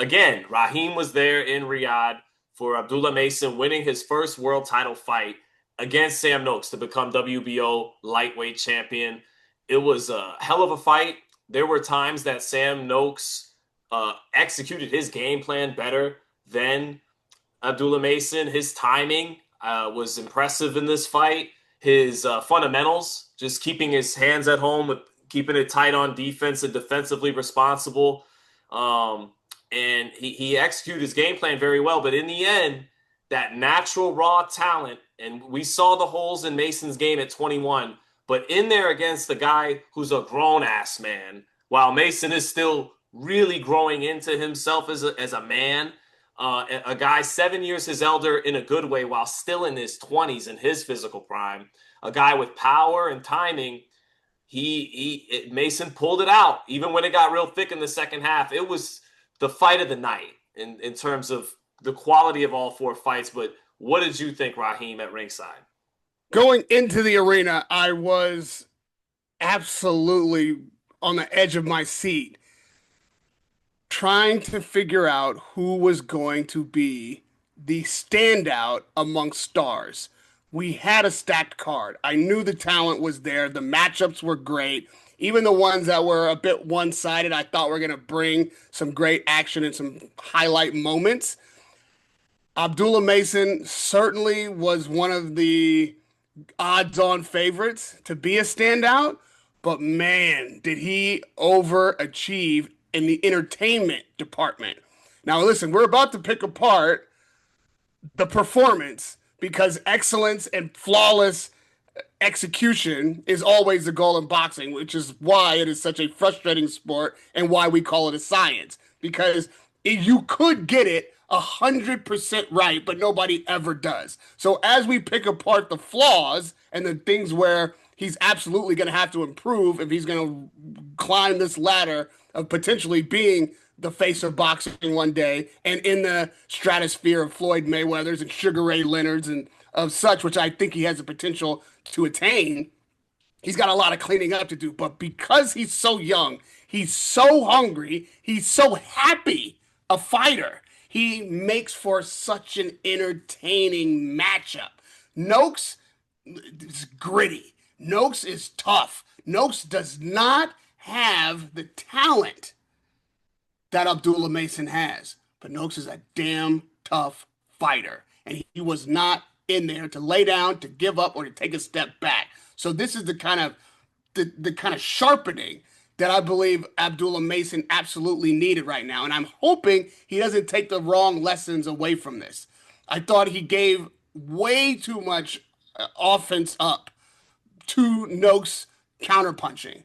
again, Raheem was there in Riyadh for Abdullah Mason winning his first world title fight against Sam Noakes to become WBO lightweight champion. It was a hell of a fight. There were times that Sam Noakes executed his game plan better than Abdullah Mason. His timing was impressive in this fight. His fundamentals, just keeping his hands at home, with keeping it tight on defense and defensively responsible. And he executed his game plan very well. But in the end, that natural raw talent, and we saw the holes in Mason's game at 21, but in there against the guy who's a grown-ass man, while Mason is still really growing into himself as a man, a guy 7 years his elder in a good way while still in his 20s in his physical prime, a guy with power and timing, Mason pulled it out. Even when it got real thick in the second half, it was the fight of the night in terms of the quality of all four fights. But what did you think, Raheem, at ringside? Going into the arena, I was absolutely on the edge of my seat, trying to figure out who was going to be the standout amongst stars. We had a stacked card. I knew the talent was there. The matchups were great. Even the ones that were a bit one-sided, I thought were going to bring some great action and some highlight moments. Abdullah Mason certainly was one of the odds-on favorites to be a standout, but man, did he overachieve in the entertainment department. Now, listen, we're about to pick apart the performance because excellence and flawless execution is always the goal in boxing, which is why it is such a frustrating sport and why we call it a science. Because you could get it 100% right, but nobody ever does. So as we pick apart the flaws and the things where he's absolutely going to have to improve if he's going to climb this ladder of potentially being the face of boxing one day and in the stratosphere of Floyd Mayweather's and Sugar Ray Leonard's and of such, which I think he has the potential to attain, he's got a lot of cleaning up to do. But because he's so young, he's so hungry, he's so happy a fighter, he makes for such an entertaining matchup. Noakes is gritty. Noakes is tough. Noakes does not have the talent that Abdullah Mason has. But Noakes is a damn tough fighter. And he was not in there to lay down, to give up, or to take a step back. So this is the kind of sharpening that I believe Abdullah Mason absolutely needed right now. And I'm hoping he doesn't take the wrong lessons away from this. I thought he gave way too much offense up to Noakes counterpunching.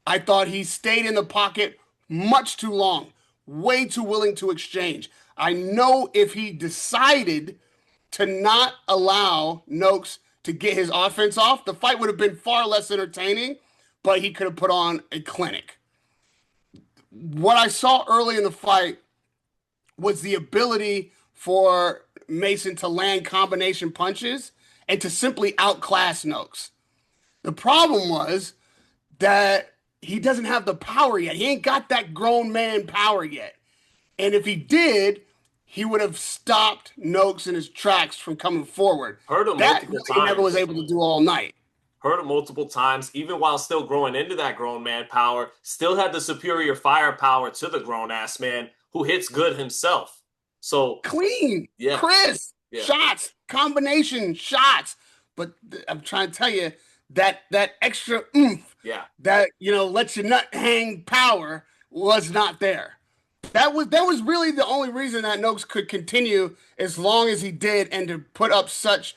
I thought he stayed in the pocket much too long, way too willing to exchange. I know if he decided to not allow Noakes to get his offense off, the fight would have been far less entertaining, but he could have put on a clinic. What I saw early in the fight was the ability for Mason to land combination punches and to simply outclass Noakes. The problem was that he doesn't have the power yet. He ain't got that grown man power yet. And if he did, he would have stopped Noakes in his tracks from coming forward. Heard him that multiple he times. never was able to do all night. Heard him multiple times, even while still growing into that grown man power, still had the superior firepower to the grown-ass man who hits good himself. So clean, yeah, crisp, yeah. Shots, combination shots. But I'm trying to tell you, that extra oomph, yeah, that lets your nut hang power was not there. That was really the only reason that Noakes could continue as long as he did, and to put up such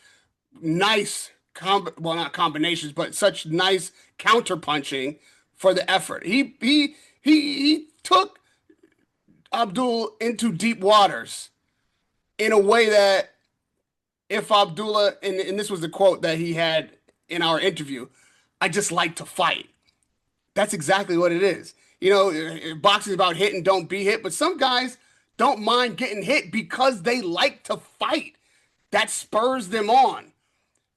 nice not combinations, but such nice counterpunching for the effort. He took Abdul into deep waters in a way that if Abdullah, and this was the quote that he had in our interview, I just like to fight. That's exactly what it is. Boxing is about hit and don't be hit, but some guys don't mind getting hit because they like to fight. That spurs them on.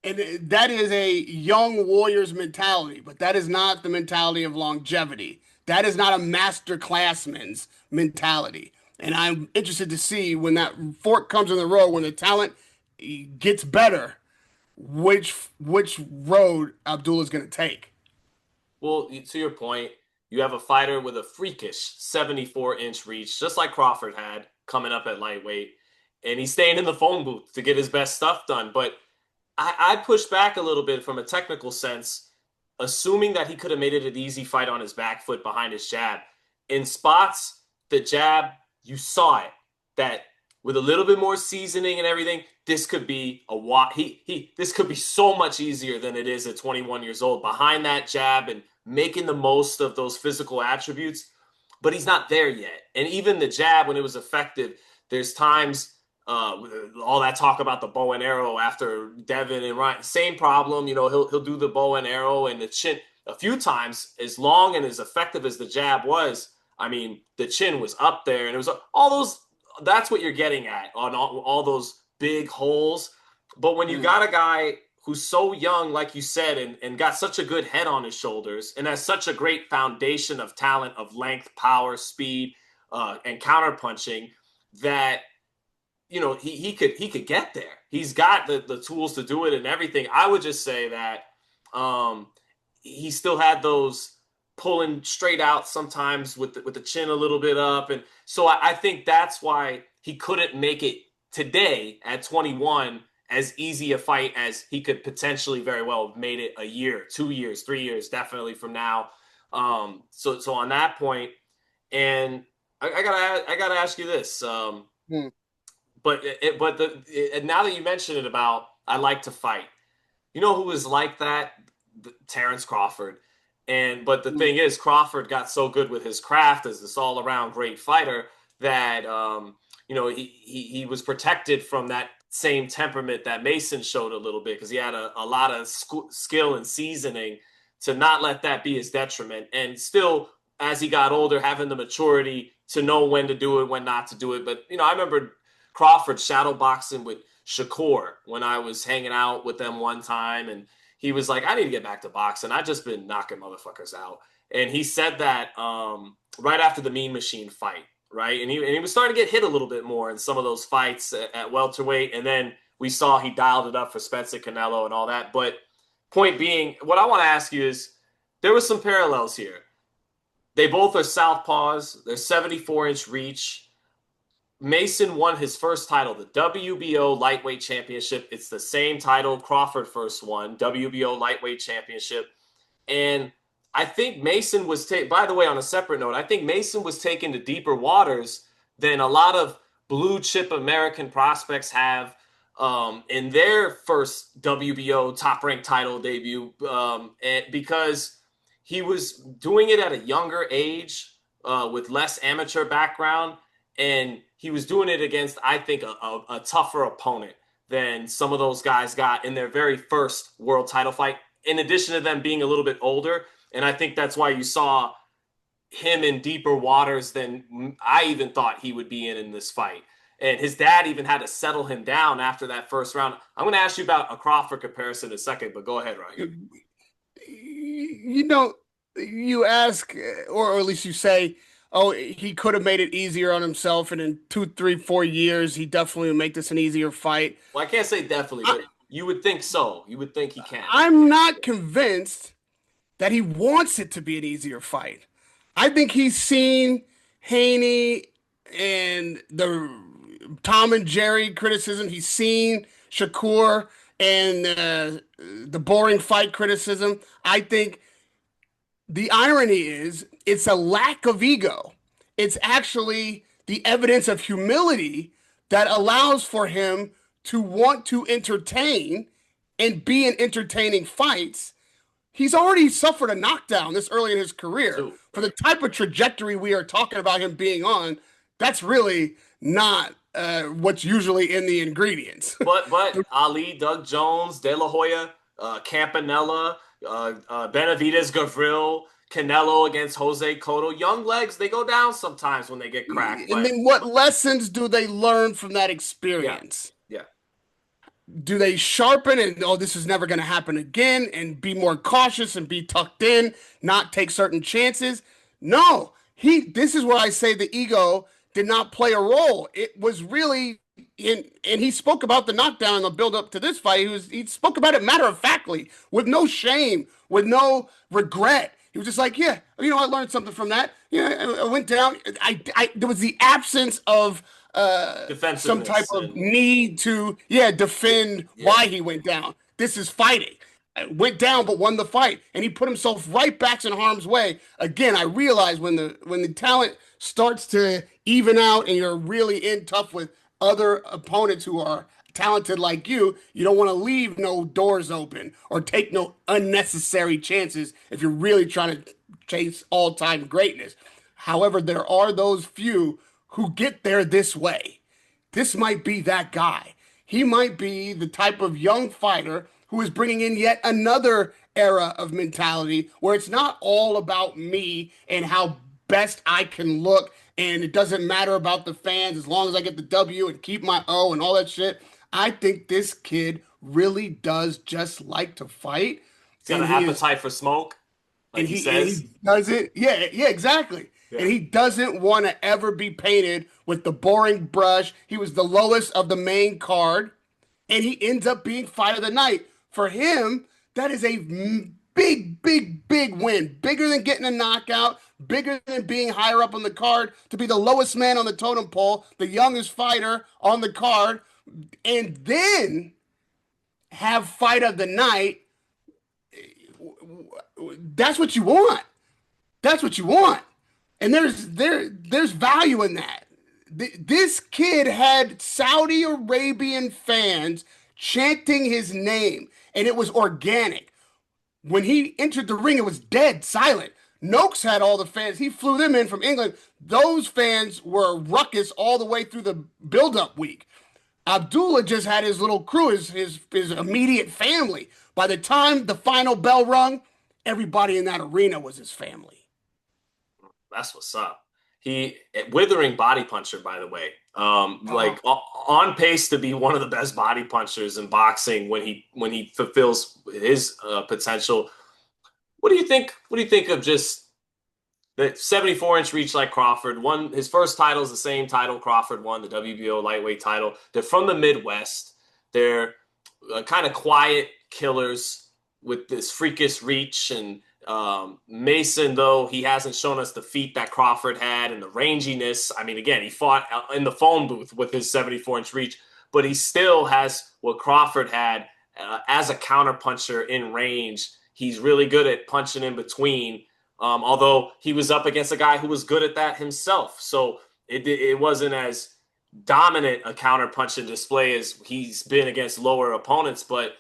And that is a young warrior's mentality, but that is not the mentality of longevity. That is not a master classman's mentality. And I'm interested to see when that fork comes in the road, when the talent gets better, which road Abdullah's going to take. Well, to your point, you have a fighter with a freakish 74-inch reach, just like Crawford had coming up at lightweight, and he's staying in the phone booth to get his best stuff done. But I push back a little bit from a technical sense, assuming that he could have made it an easy fight on his back foot behind his jab. In spots, the jab, you saw it, that with a little bit more seasoning and everything, this could be this could be so much easier than it is at 21 years old behind that jab and making the most of those physical attributes. But he's not there yet. And even the jab, when it was effective, there's times all that talk about the bow and arrow after Devin and Ryan, same problem. He'll do the bow and arrow and the chin a few times. As long and as effective as the jab was, I mean, the chin was up there, and it was all those. That's what you're getting at on all those big holes. But when you got a guy who's so young, like you said, and got such a good head on his shoulders and has such a great foundation of talent, of length, power, speed, and counterpunching, that he could get there. He's got the tools to do it and everything. I would just say that he still had those pulling straight out sometimes with the chin a little bit up. And so I think that's why he couldn't make it today at 21 as easy a fight as he could potentially very well have made it a year, 2 years, 3 years, definitely from now. So on that point, and I gotta ask you this. But now that you mention it about I like to fight, you know who was like that? Terrence Crawford. But the thing is, Crawford got so good with his craft as this all around great fighter that he was protected from that same temperament that Mason showed a little bit, because he had a lot of skill and seasoning to not let that be his detriment. And still, as he got older, having the maturity to know when to do it, when not to do it. But I remember Crawford shadow boxing with Shakur when I was hanging out with them one time, and he was like, I need to get back to boxing. I've just been knocking motherfuckers out. And he said that right after the Mean Machine fight, right? And he was starting to get hit a little bit more in some of those fights at welterweight. And then we saw he dialed it up for Spencer Canelo and all that. But point being, what I want to ask you is, there were some parallels here. They both are southpaws. They're 74-inch reach. Mason won his first title, the WBO Lightweight Championship. It's the same title Crawford first won, WBO Lightweight Championship. And I think Mason was by the way, on a separate note, I think Mason was taken to deeper waters than a lot of blue chip American prospects have in their first WBO top-ranked title debut, because he was doing it at a younger age with less amateur background. And he was doing it against, I think, a tougher opponent than some of those guys got in their very first world title fight, in addition to them being a little bit older. And I think that's why you saw him in deeper waters than I even thought he would be in this fight. And his dad even had to settle him down after that first round. I'm going to ask you about a Crawford comparison in a second, but go ahead, Ryan. You ask, or at least you say, oh, he could have made it easier on himself, and in 2, 3, 4 years, he definitely would make this an easier fight. Well, I can't say definitely, but you would think so. You would think he can. I'm not convinced that he wants it to be an easier fight. I think he's seen Haney and the Tom and Jerry criticism. He's seen Shakur and the boring fight criticism. I think the irony is it's a lack of ego. It's actually the evidence of humility that allows for him to want to entertain and be in entertaining fights. He's already suffered a knockdown this early in his career. For the type of trajectory we are talking about him being on, that's really not what's usually in the ingredients. But Ali, Doug Jones, De La Hoya, Campanella, Benavidez, Gavril, Canelo against Jose Cotto. Young legs, they go down sometimes when they get cracked. And then what lessons do they learn from that experience? Yeah. Do they sharpen and, this is never going to happen again, and be more cautious and be tucked in, not take certain chances? No. This is where I say the ego did not play a role. It was really and he spoke about the knockdown and the build up to this fight. He spoke about it matter of factly, with no shame, with no regret. He was just like, yeah, I learned something from that. I went down. There was the absence of some type Defensiveness of and need to, defend yeah. why he went down. This is fighting. Went down but won the fight, and he put himself right back in harm's way. Again, I realize when the talent starts to even out and you're really in tough with other opponents who are talented like you don't want to leave no doors open or take no unnecessary chances if you're really trying to chase all-time greatness. However, there are those few who get there this way. This might be that guy. He might be the type of young fighter who is bringing in yet another era of mentality where it's not all about me and how best I can look, and it doesn't matter about the fans as long as I get the W and keep my O and all that shit. I think this kid really does just like to fight, He's got and an appetite for smoke, like he and says. he doesn't. Yeah, exactly. Yeah. And he doesn't want to ever be painted with the boring brush. He was the lowest of the main card, and he ends up being fight of the night. For him, that is a big, big, big win. Bigger than getting a knockout, bigger than being higher up on the card, to be the lowest man on the totem pole, the youngest fighter on the card, and then have fight of the night. That's what you want. That's what you want. And there's value in that. This kid had Saudi Arabian fans chanting his name, and it was organic. When he entered the ring, it was dead silent. Noakes had all the fans. He flew them in from England. Those fans were ruckus all the way through the build-up week. Abdullah just had his little crew, his immediate family. By the time the final bell rung, everybody in that arena was his family. That's what's up. He withering body puncher, by the way. Like on pace to be one of the best body punchers in boxing when he fulfills his potential. What do you think? What do you think of just the 74-inch reach like Crawford? Won his first title is the same title Crawford won, the WBO lightweight title. They're from the Midwest. They're kind of quiet killers with this freakish reach. And Mason, though, he hasn't shown us the feet that Crawford had and the ranginess. I mean, again, he fought in the phone booth with his 74-inch reach, but he still has what Crawford had as a counterpuncher in range. He's really good at punching in between, although he was up against a guy who was good at that himself. So it wasn't as dominant a counterpunching display as he's been against lower opponents. But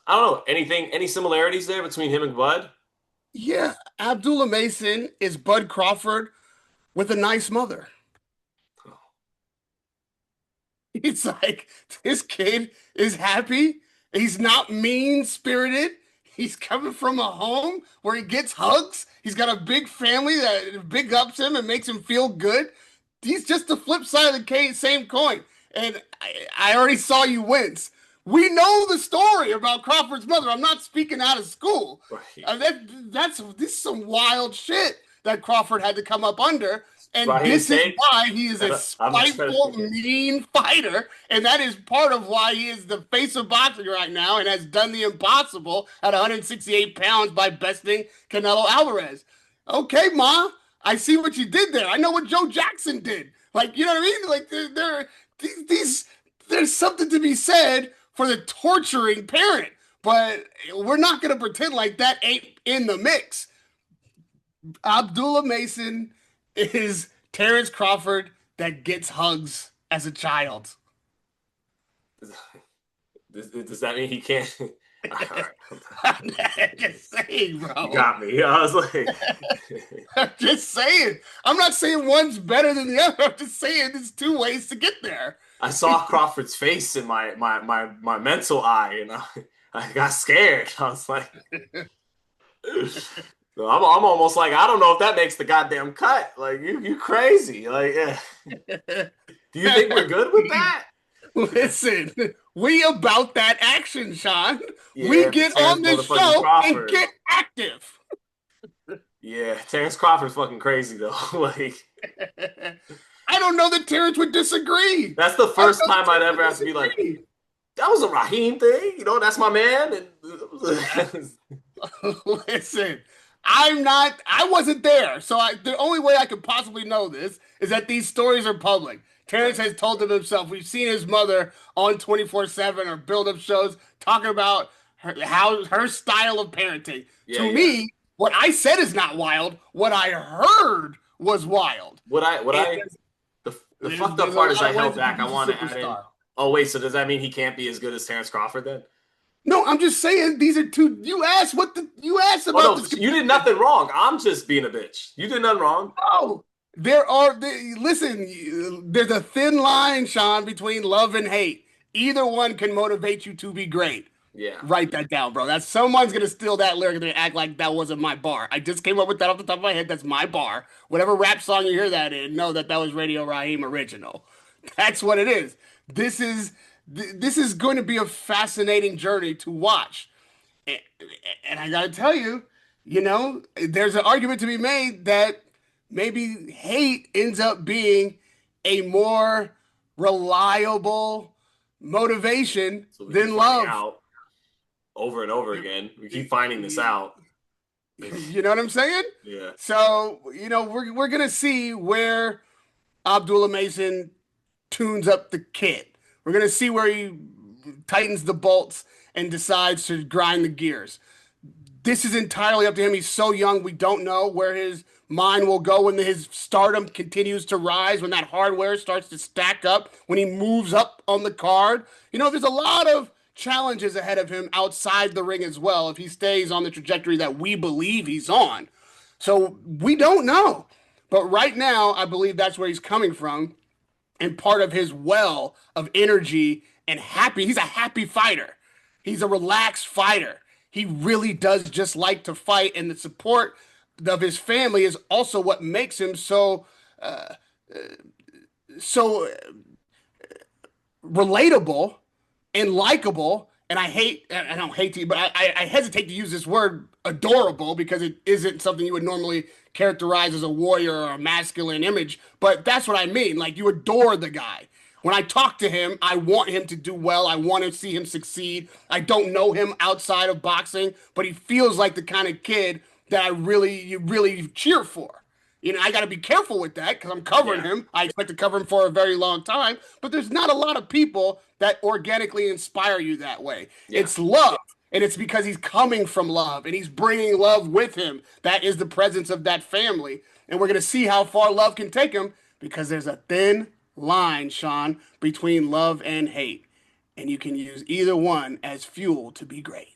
I don't know, any similarities there between him and Bud? Yeah, Abdullah Mason is Bud Crawford with a nice mother. It's like this kid is happy. He's not mean-spirited. He's coming from a home where he gets hugs. He's got a big family that big ups him and makes him feel good. He's just the flip side of the same coin. And I already saw you wince. We know the story about Crawford's mother. I'm not speaking out of school. Right. This is some wild shit that Crawford had to come up under. And Right, this is Tate. why he is a spiteful, mean fighter. And that is part of why he is the face of boxing right now and has done the impossible at 168 pounds by besting Canelo Alvarez. Okay, Ma, I see what you did there. I know what Joe Jackson did. Like, you know what I mean? Like, there's something to be said for the torturing parent. But we're not going to pretend like that ain't in the mix. Abdullah Mason is Terrence Crawford that gets hugs as a child. Does that mean he can't? I'm just saying, bro. You got me. I was like, I'm just saying. I'm not saying one's better than the other. I'm just saying there's two ways to get there. I saw Crawford's face in my mental eye, and I got scared. I was like, I'm almost like, I don't know if that makes the goddamn cut. Like, you crazy. Like, yeah. Do you think we're good with that? Listen, we about that action, Sean. Yeah, we get on this show Crawford. And get active. Yeah, Terrence Crawford's fucking crazy though. Like, I don't know that Terrence would disagree. That's the I don't first know that time I'd Terrence ever would have to be like, disagree. that was a Raheem thing. That's my man. And Listen, I wasn't there. So the only way I could possibly know this is that these stories are public. Terrence right. has told them himself. We've seen his mother on 24/7 or build-up shows talking about her style of parenting. Yeah, To yeah. me, what I said is not wild. What I heard was wild. What And I the fucked up there's a part is lot I of ways held to back. I produce a want to add in. superstar. Oh wait, so does that mean he can't be as good as Terrence Crawford then? No, I'm just saying these are two. You asked Oh about no, this. you did nothing wrong. I'm just being a bitch. You did nothing wrong. No, listen, there's a thin line, Sean, between love and hate. Either one can motivate you to be great. Yeah. Write that down, bro. That's someone's gonna steal that lyric and they act like that wasn't my bar. I just came up with that off the top of my head. That's my bar. Whatever rap song you hear that in, know that was Radio Raheem original. That's what it is. This is this is going to be a fascinating journey to watch. And, and I gotta tell you, there's an argument to be made that maybe hate ends up being a more reliable motivation So we keep than finding love. out over and over again. We keep finding this out. You know what I'm saying? Yeah. So, we're gonna see where Abdullah Mason tunes up the kit. We're gonna see where he tightens the bolts and decides to grind the gears. This is entirely up to him. He's so young. We don't know where his mind will go when his stardom continues to rise, when that hardware starts to stack up, when he moves up on the card. There's a lot of challenges ahead of him outside the ring as well if he stays on the trajectory that we believe he's on. So we don't know. But right now, I believe that's where he's coming from. And part of his well of energy and he's a happy fighter. He's a relaxed fighter. He really does just like to fight, and the support of his family is also what makes him so relatable and likable. And I don't hate to, but I hesitate to use this word adorable because it isn't something you would normally characterize as a warrior or a masculine image. But that's what I mean. Like, you adore the guy. When I talk to him, I want him to do well. I want to see him succeed. I don't know him outside of boxing, but he feels like the kind of kid that you really cheer for. I got to be careful with that because I'm covering Yeah. him. I expect to cover him for a very long time, but there's not a lot of people that organically inspire you that way. Yeah. It's love, and it's because he's coming from love and he's bringing love with him. That is the presence of that family. And we're going to see how far love can take him because there's a thin line, Sean, between love and hate. And you can use either one as fuel to be great.